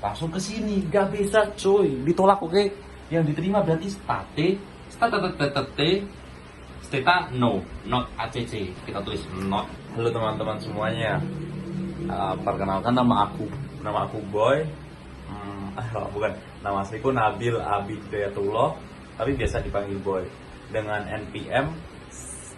langsung ke sini. Gak bisa cuy, ditolak. Oke, yang diterima berarti state, steta no, not acc. Kita tulis not. Halo teman-teman semuanya. Perkenalkan nama aku Boy. Bukan, nama asliku Nabil Abi Hidayatullah, tapi biasa dipanggil Boy. Dengan NPM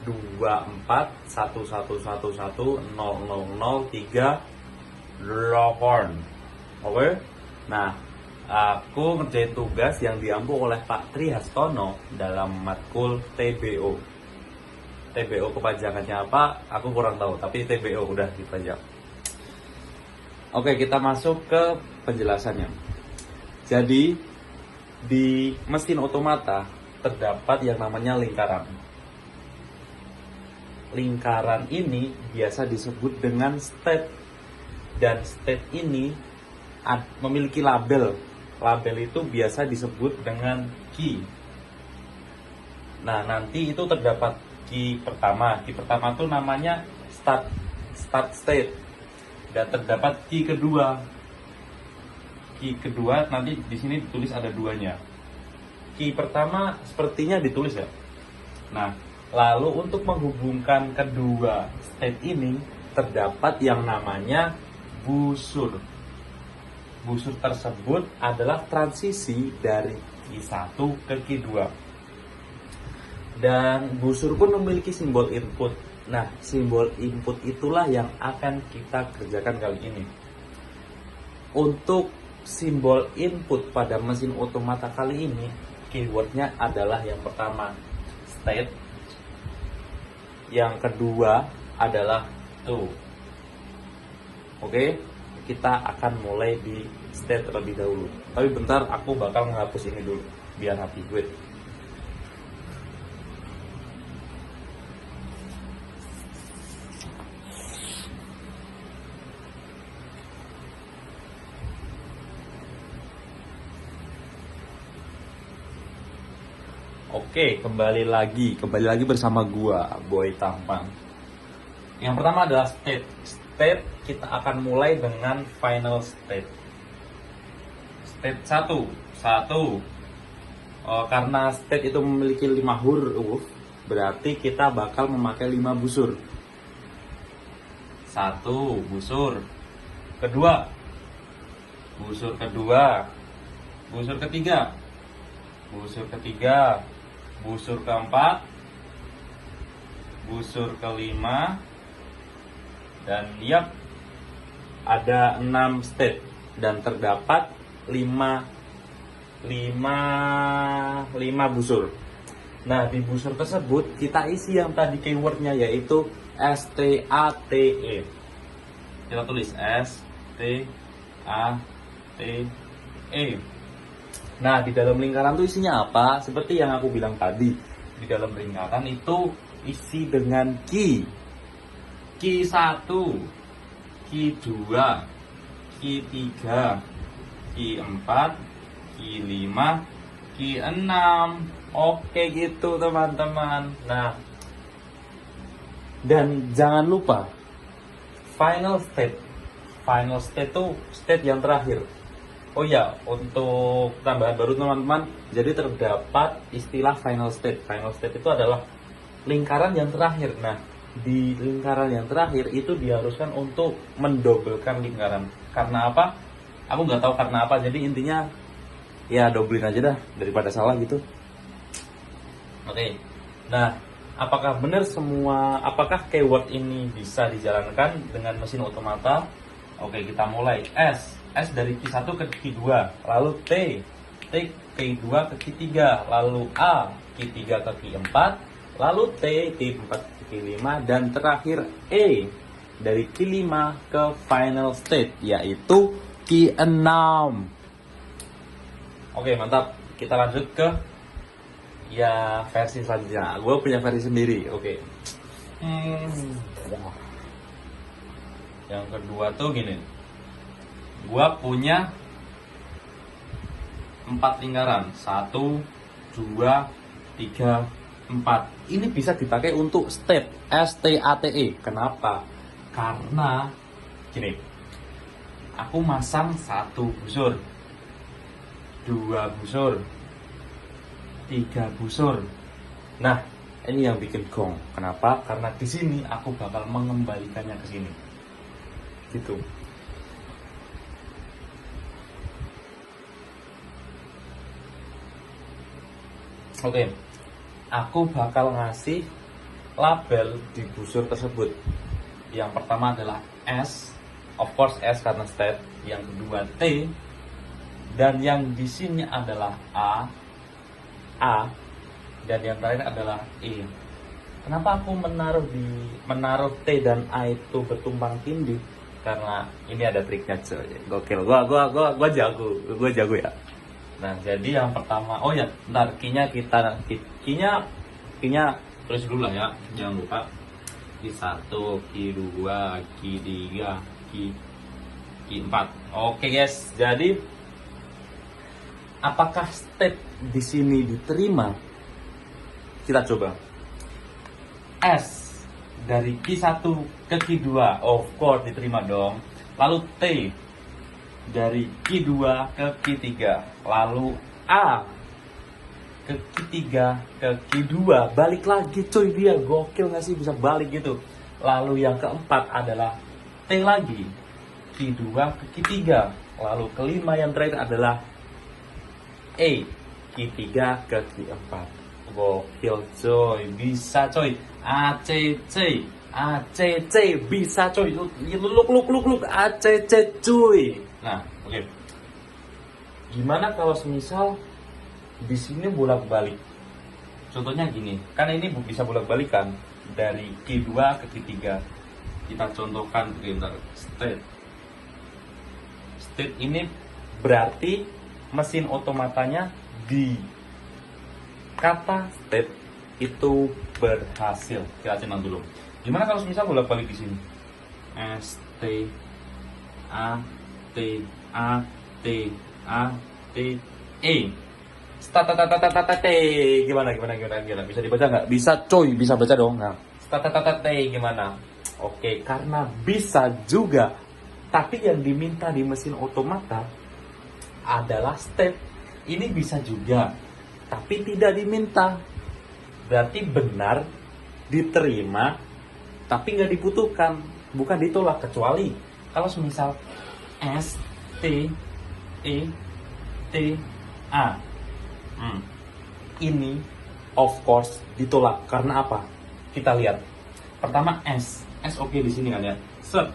2411110003 Lokorn. Oke. Nah, aku ngerjain tugas yang diampu oleh Pak Tri Hastono dalam matkul TBO. TBO kepajakannya apa? Aku kurang tahu, tapi TBO udah dipajak. Oke, kita masuk ke penjelasannya. Jadi, di mesin otomata terdapat yang namanya lingkaran. Lingkaran ini biasa disebut dengan state. Dan state ini memiliki label. Label itu biasa disebut dengan key. Nah, nanti itu terdapat key pertama. Key pertama itu namanya start state. Dan terdapat key kedua. Key kedua nanti di sini ditulis ada duanya. Key pertama sepertinya ditulis ya. Nah, lalu untuk menghubungkan kedua state ini terdapat yang namanya busur. Busur tersebut adalah transisi dari key 1 ke key 2. Dan busur pun memiliki simbol input. Nah, simbol input itulah yang akan kita kerjakan kali ini. Untuk simbol input pada mesin otomata kali ini, keywordnya adalah yang pertama state, yang kedua adalah to. Oke, kita akan mulai di state terlebih dahulu. Tapi bentar, aku bakal menghapus ini dulu biar happy. Wait. Oke, kembali lagi bersama gua, Boy Tampan. Yang pertama adalah state. State kita akan mulai dengan final state. State 1. Karena state itu memiliki 5 huruf, berarti kita bakal memakai 5 busur. 1 busur. Kedua. Busur kedua. Busur ketiga. Busur ketiga. Busur keempat, busur kelima, dan ada 6 state dan terdapat 5 busur. Nah, di busur tersebut kita isi yang tadi keywordnya, yaitu STATE. Kita tulis STATE. Nah, di dalam lingkaran itu isinya apa? Seperti yang aku bilang tadi, di dalam lingkaran itu isi dengan key. Key 1, key 2, key 3, key 4, key 5, key 6. Oke gitu teman-teman. Nah, dan jangan lupa final state. Final state itu state yang terakhir. Oh ya, untuk tambahan baru teman-teman, jadi terdapat istilah final state. Final state itu adalah lingkaran yang terakhir. Nah, di lingkaran yang terakhir itu diharuskan untuk mendobelkan lingkaran. Karena apa? Aku nggak tahu karena apa. Jadi intinya ya dobelin aja dah daripada salah gitu. Oke. Nah, apakah keyword ini bisa dijalankan dengan mesin otomata? Oke, kita mulai. S dari key 1 ke key 2, lalu T key 2 ke key 3, lalu A key 3 ke key 4, lalu T key 4 ke key 5, dan terakhir E dari key 5 ke final state, yaitu key 6. Oke, mantap. Kita lanjut ke versi selanjutnya. Gue punya versi sendiri. Oke. Yang kedua tuh gini. Gua punya 4 lingkaran. 1, 2, 3, 4. Ini bisa dipakai untuk state. STATE. Kenapa? Karena gini. aku masang 1 busur, 2 busur, 3 busur. Nah, ini yang bikin gong. Kenapa? Karena di sini aku bakal mengembalikannya ke sini. Gitu. Oke. Aku bakal ngasih label di busur tersebut. Yang pertama adalah S, of course S karena state. Yang kedua T, dan yang di sini adalah A, dan yang terakhir adalah E. Kenapa aku menaruh T dan A itu bertumpang tindih? Karena ini ada triknya coy. Gokil. Gua jago ya. Nah, jadi yang pertama, oh ya, bentar, key-nya tulis dulu lah ya. Jangan lupa key 1, key 2, key 3, key 4. Oke guys, jadi apakah step di sini diterima? Kita coba. S dari key 1 ke key 2, of course diterima dong. Lalu T dari key 2 ke key 3. Lalu A ke key 3 ke key 2. Balik lagi coy, dia gokil gak sih bisa balik gitu. Lalu yang keempat adalah T lagi, key 2 ke key 3. Lalu kelima yang terakhir adalah E, key 3 ke key 4. Gokil coy, bisa coy. ACC bisa coy. Look ACC cuy. Nah, oke. Gimana kalau semisal di sini bolak-balik? Contohnya gini, kan ini bisa bolak-balik kan dari key 2 ke key 3. Kita contohkan bentar. State ini berarti mesin otomatanya di kata state itu berhasil. Kita simak dulu. Gimana kalau misal bolak-balik di sini? S T A T A T A T E. T. Gimana? Bisa dibaca nggak? Bisa coy, bisa baca dong. Nah, T gimana? Oke, karena bisa juga. Tapi yang diminta di mesin otomata adalah step. Ini bisa juga, tapi tidak diminta. Berarti benar diterima, tapi nggak dibutuhkan, bukan ditolak. Kecuali kalau semisal S T E T A, ini of course ditolak. Karena apa? Kita lihat. Pertama S oke di sini kan ya. Set.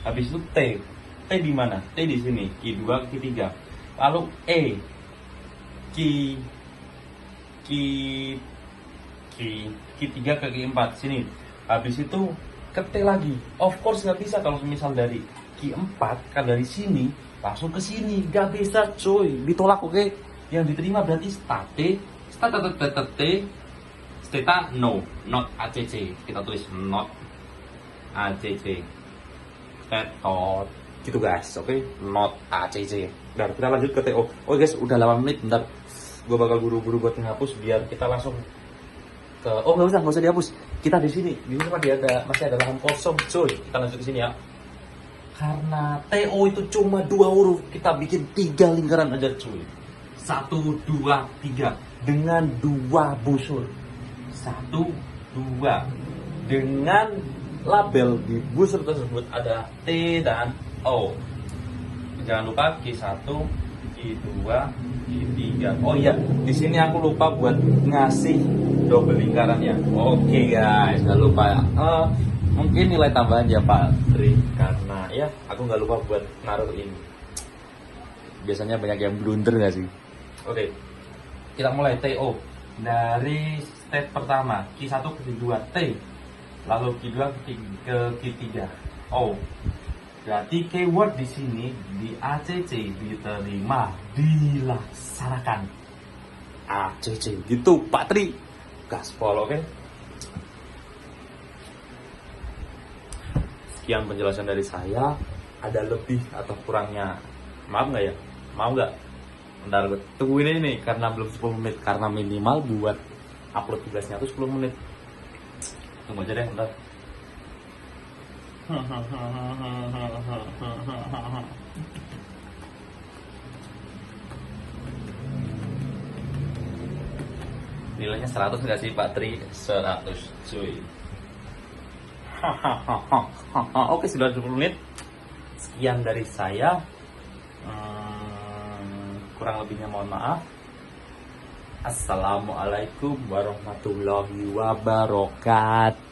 Habis itu T di mana? T di sini. Key 2 key 3. Lalu E, key 3 ke key 4 sini. Habis itu ke T lagi. Of course nggak bisa kalau misal dari key 4 kan dari sini langsung ke sini, nggak bisa coy, ditolak. Oke. Yang diterima berarti state no, not ACC. Kita tulis not ACC. Tetot gitu guys, oke? Not ACC. Bentar, kita lanjut ke TO. Oh guys, udah 8 menit. Bentar, gue bakal buru-buru buat menghapus biar kita langsung ke. Oh nggak usah dihapus. Kita di sini masih ada lahan kosong, coy. Kita lanjut ke sini ya. Karena TO itu cuma 2 huruf, kita bikin 3 lingkaran aja, coy. 1, 2, 3 dengan 2 busur. 1, 2 dengan label di busur tersebut ada T dan O. Jangan lupa key 1, key 2, key 3. Oh iya, di sini aku lupa buat ngasih double lingkarannya. Oke guys, jangan lupa ya. Mungkin nilai tambahan ya Pak Tri, karena ya aku nggak lupa buat naruh ini. Biasanya banyak yang blunder nggak sih? Oke, kita mulai TO dari step pertama, key 1 ke key 2 T. Lalu key 2 ke key 3 O. Berarti keyword di sini di ACC diterima, dilaksanakan. ACC gitu Pak Tri. Gaspol, oke? Sekian penjelasan dari saya. Ada lebih atau kurangnya, maaf nggak ya? Mau nggak? Bentar, gue tungguin ini karena belum 10 menit. Karena minimal buat upload tugasnya itu 10 menit. Tunggu aja deh, bentar. Nilainya 100 nggak sih Pak Tri? 100 cuy. Oke, sudah 20 menit. Sekian dari saya. Kurang lebihnya mohon maaf. Assalamualaikum warahmatullahi wabarakatuh.